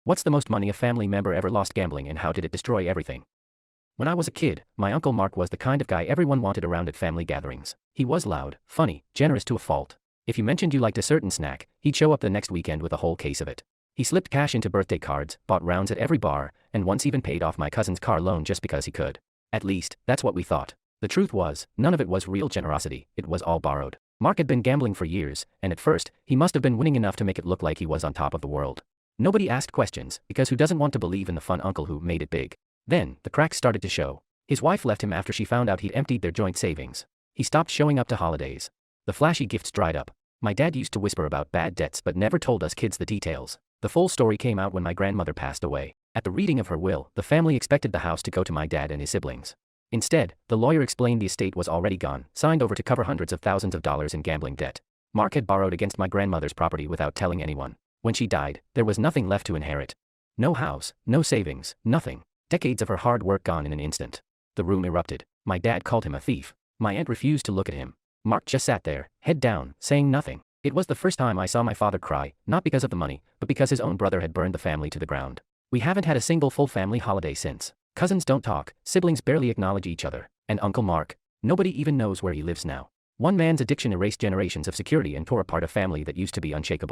What's the most money a family member ever lost gambling, and how did it destroy everything? When I was a kid, my Uncle Mark was the kind of guy everyone wanted around at family gatherings. He was loud, funny, generous to a fault. If you mentioned you liked a certain snack, he'd show up the next weekend with a whole case of it. He slipped cash into birthday cards, bought rounds at every bar, and once even paid off my cousin's car loan just because he could. At least, that's what we thought. The truth was, none of it was real generosity, it was all borrowed. Mark had been gambling for years, and at first, he must have been winning enough to make it look like he was on top of the world. Nobody asked questions, because who doesn't want to believe in the fun uncle who made it big? Then, the cracks started to show. His wife left him after she found out he'd emptied their joint savings. He stopped showing up to holidays. The flashy gifts dried up. My dad used to whisper about bad debts but never told us kids the details. The full story came out when my grandmother passed away. At the reading of her will, the family expected the house to go to my dad and his siblings. Instead, the lawyer explained the estate was already gone, signed over to cover hundreds of thousands of dollars in gambling debt. Mark had borrowed against my grandmother's property without telling anyone. When she died, there was nothing left to inherit. No house, no savings, nothing. Decades of her hard work gone in an instant. The room erupted. My dad called him a thief. My aunt refused to look at him. Mark just sat there, head down, saying nothing. It was the first time I saw my father cry, not because of the money, but because his own brother had burned the family to the ground. We haven't had a single full family holiday since. Cousins don't talk, siblings barely acknowledge each other. And Uncle Mark? Nobody even knows where he lives now. One man's addiction erased generations of security and tore apart a family that used to be unshakable.